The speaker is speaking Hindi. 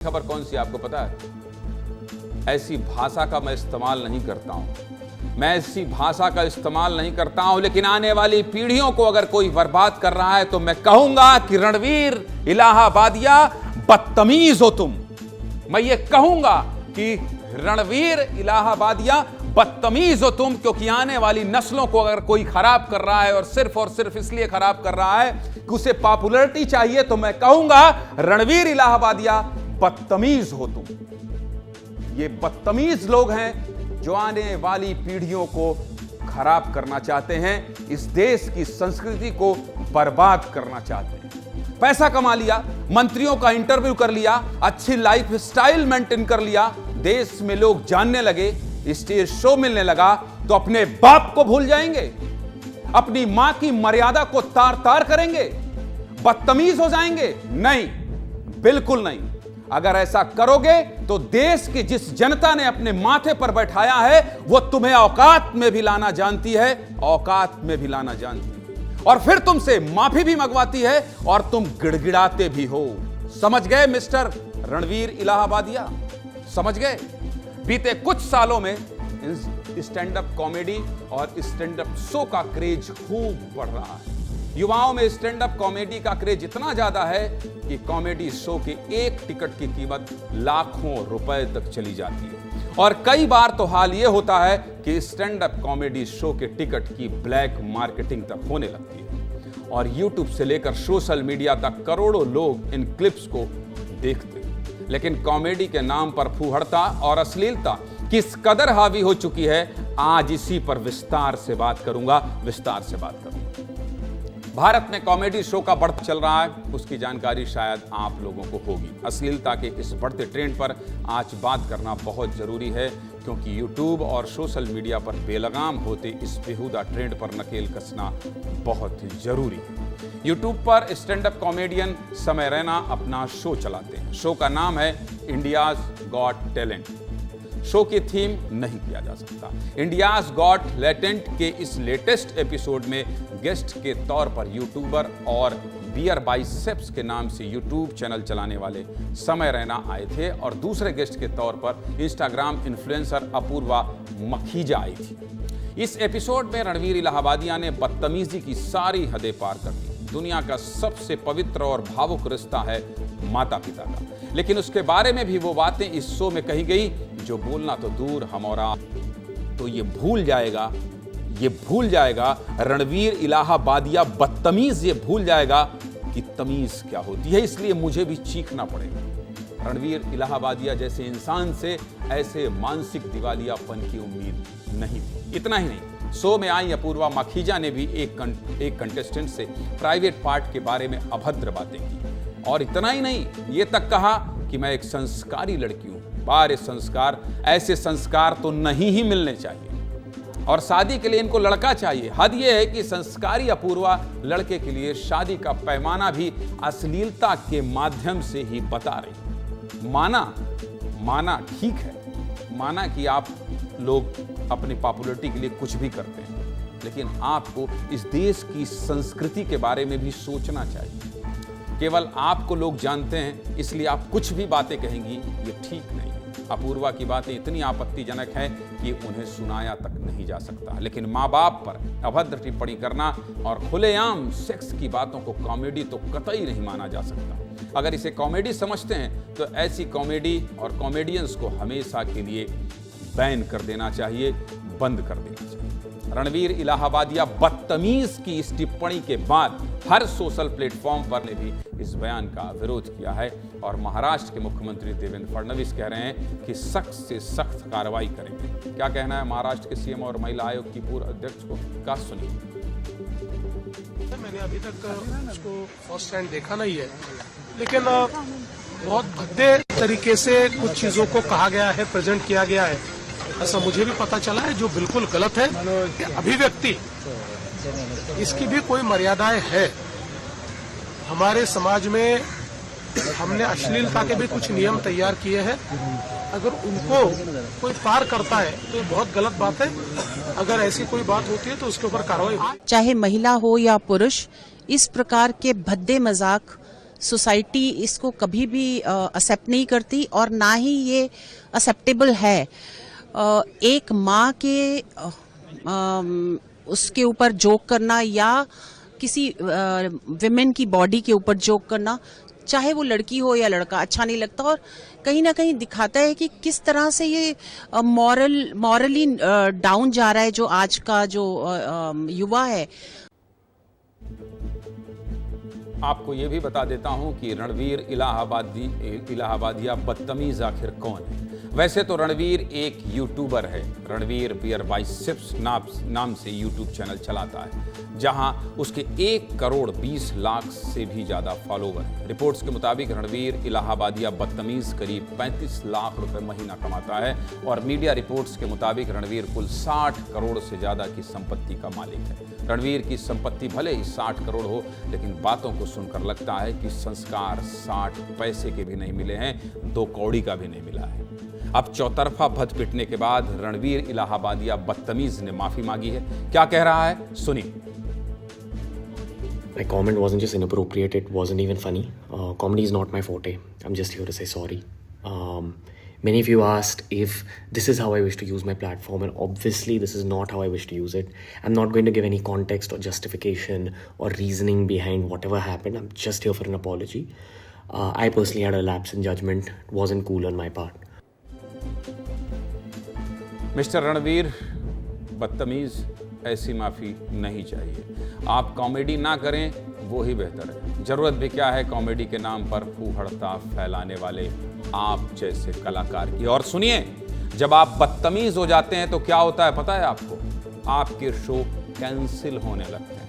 खबर कौन सी आपको पता है? ऐसी भाषा का मैं इस्तेमाल नहीं करता हूं। मैं ऐसी भाषा का इस्तेमाल नहीं करता हूं, लेकिन आने वाली पीढ़ियों को अगर कोई बर्बाद कर रहा है तो मैं कहूंगा कि रणवीर इलाहाबादिया बदतमीज हो तुम। मैं ये कहूंगा कि रणवीर इलाहाबादिया बदतमीज हो तुम, क्योंकि आने वाली नस्लों को अगर कोई खराब कर रहा है और सिर्फ इसलिए खराब कर रहा है कि उसे पॉपुलैरिटी चाहिए, तो मैं कहूंगा रणवीर इलाहाबादिया बदतमीज हो तुम। ये बदतमीज लोग हैं जो आने वाली पीढ़ियों को खराब करना चाहते हैं, इस देश की संस्कृति को बर्बाद करना चाहते हैं। पैसा कमा लिया, मंत्रियों का इंटरव्यू कर लिया, अच्छी लाइफ स्टाइल मेंटेन कर लिया, देश में लोग जानने लगे, स्टेज शो मिलने लगा, तो अपने बाप को भूल जाएंगे, अपनी मां की मर्यादा को तार तार करेंगे, बदतमीज हो जाएंगे? नहीं, बिल्कुल नहीं। अगर ऐसा करोगे तो देश की जिस जनता ने अपने माथे पर बैठाया है वो तुम्हें औकात में भी लाना जानती है, औकात में भी लाना जानती है, और फिर तुमसे माफी भी मंगवाती है, और तुम गिड़गिड़ाते भी हो। समझ गए मिस्टर रणवीर इलाहाबादिया? समझ गए? बीते कुछ सालों में स्टैंड अप कॉमेडी और स्टैंड अप शो का क्रेज खूब बढ़ रहा है। युवाओं में स्टैंड अप कॉमेडी का क्रेज इतना ज्यादा है कि कॉमेडी शो के एक टिकट की कीमत लाखों रुपए तक चली जाती है, और कई बार तो हाल यह होता है कि स्टैंड अप कॉमेडी शो के टिकट की ब्लैक मार्केटिंग तक होने लगती है, और यूट्यूब से लेकर सोशल मीडिया तक करोड़ों लोग इन क्लिप्स को देखते हैं। लेकिन कॉमेडी के नाम पर फूहड़ता और अश्लीलता किस कदर हावी हो चुकी है, आज इसी पर विस्तार से बात करूंगा। भारत में कॉमेडी शो का बढ़ता चल रहा है, उसकी जानकारी शायद आप लोगों को होगी। अश्लीलता के इस बढ़ते ट्रेंड पर आज बात करना बहुत जरूरी है, क्योंकि यूट्यूब और सोशल मीडिया पर बेलगाम होते इस बेहुदा ट्रेंड पर नकेल कसना बहुत जरूरी है। यूट्यूब पर स्टैंड अप कॉमेडियन समय रैना अपना शो चलाते हैं। शो का नाम है इंडियाज गॉट टैलेंट। शो की थीम नहीं किया जा सकता। इंडियाज गॉट टैलेंट के इस लेटेस्ट एपिसोड में गेस्ट के तौर पर यूट्यूबर और बियर बाइसेप्स के नाम से यूट्यूब चैनल चलाने वाले समय रैना आए थे, और दूसरे गेस्ट के तौर पर इंस्टाग्राम इन्फ्लुएंसर अपूर्वा मखीजा आई थी। इस एपिसोड में रणवीर इलाहाबादिया ने बदतमीजी की सारी हदें पार कर दी। दुनिया का सबसे पवित्र और भावुक रिश्ता है माता पिता का, लेकिन उसके बारे में भी वो बातें इस शो में कही गई जो बोलना तो दूर हम और आप तो ये भूल जाएगा रणवीर इलाहाबादिया बदतमीज ये भूल जाएगा कि तमीज क्या होती है। इसलिए मुझे भी चीखना पड़ेगा। रणवीर इलाहाबादिया जैसे इंसान से ऐसे मानसिक दिवालियापन की उम्मीद नहीं थी। इतना ही नहीं, शो में आई अपूर्वा मखीजा ने भी एक कंटेस्टेंट से प्राइवेट पार्ट के बारे में अभद्र बातें की, और इतना ही नहीं, ये तक कहा कि मैं एक संस्कारी लड़की हूं। बारे संस्कार, ऐसे संस्कार तो नहीं ही मिलने चाहिए, और शादी के लिए इनको लड़का चाहिए। हद ये है कि संस्कारी अपूर्वा लड़के के लिए शादी का पैमाना भी अश्लीलता के माध्यम से ही बता रही। माना ठीक है, माना कि आप लोग अपनी पॉपुलैरिटी के लिए कुछ भी करते हैं, लेकिन आपको इस देश की संस्कृति के बारे में भी सोचना चाहिए। केवल आपको लोग जानते हैं इसलिए आप कुछ भी बातें कहेंगी, ये ठीक नहीं। अपूर्वा की बातें इतनी आपत्तिजनक हैं कि उन्हें सुनाया तक नहीं जा सकता, लेकिन माँ बाप पर अभद्र टिप्पणी करना और खुलेआम सेक्स की बातों को कॉमेडी तो कतई नहीं माना जा सकता। अगर इसे कॉमेडी समझते हैं तो ऐसी कॉमेडी और कॉमेडियंस को हमेशा के लिए बैन कर देना चाहिए, बंद कर देना चाहिए। रणवीर इलाहाबादिया बदतमीज की इस टिप्पणी के बाद हर सोशल प्लेटफॉर्म पर ने भी इस बयान का विरोध किया है, और महाराष्ट्र के मुख्यमंत्री देवेंद्र फडणवीस कह रहे हैं कि सख्त से सख्त कार्रवाई करेंगे। क्या कहना है महाराष्ट्र के सीएम और महिला आयोग की पूर्व अध्यक्ष को, का सुनिए। मैंने अभी तक उसको फर्स्ट हैंड देखा नहीं है, लेकिन बहुत भद्दे तरीके से कुछ चीजों को कहा गया है, प्रेजेंट किया गया है, ऐसा मुझे भी पता चला है, जो बिल्कुल गलत है। अभिव्यक्ति, इसकी भी कोई मर्यादाएं है। हमारे समाज में हमने अश्लीलता के भी कुछ नियम तैयार किए हैं, अगर उनको कोई पार करता है तो बहुत गलत बात है। अगर ऐसी कोई बात होती है तो उसके ऊपर कार्रवाई, चाहे महिला हो या पुरुष, इस प्रकार के भद्दे मजाक सोसाइटी इसको कभी भी एक्सेप्ट नहीं करती और ना ही ये एक्सेप्टेबल है। एक माँ के उसके ऊपर जोक करना या किसी विमेन की बॉडी के ऊपर जोक करना, चाहे वो लड़की हो या लड़का, अच्छा नहीं लगता और कहीं ना कहीं दिखाता है कि किस तरह से ये मॉरली डाउन जा रहा है जो आज का जो युवा है। आपको ये भी बता देता हूं कि रणवीर इलाहाबादिया बदतमीज आखिर कौन है। वैसे तो रणवीर एक यूट्यूबर है। रणवीर बियर बाइसेप्स नाम से यूट्यूब चैनल चलाता है, जहां उसके 1 करोड़ 20 लाख से भी ज़्यादा फॉलोवर हैं। रिपोर्ट्स के मुताबिक रणवीर इलाहाबादिया बदतमीज करीब 35 लाख रुपए महीना कमाता है और मीडिया रिपोर्ट्स के मुताबिक रणवीर कुल 60 करोड़ से ज़्यादा की संपत्ति का मालिक है। रणवीर की संपत्ति भले ही 60 करोड़ हो, लेकिन बातों को सुनकर लगता है कि संस्कार 60 पैसे के भी नहीं मिले हैं, 2 कौड़ी का भी नहीं मिला है। अब चौतरफा भद पिटने के बाद रणवीर इलाहाबादिया बदतमीज ने माफी मांगी है। क्या कह रहा है, सुनिए। My comment wasn't just inappropriate, it wasn't even funny. Comedy is not my forte. I'm just here to say sorry. Many of you asked if this is how I wish to use my platform, and obviously this is not how I wish to use it. I'm not going to give any context or justification or reasoning behind whatever happened. I'm just here for an apology. I personally had a lapse in judgment. It wasn't cool on my part. Mister Ranveer, बदतमीज, ऐसी माफ़ी नहीं चाहिए। आप कॉमेडी ना करें, वो ही बेहतर है। ज़रूरत भी क्या है कॉमेडी के नाम पर फूहड़ता फैलाने वाले आप जैसे कलाकार की। और सुनिए, जब आप बदतमीज हो जाते हैं तो क्या होता है पता है आपको? आपके शो कैंसिल होने लगते हैं।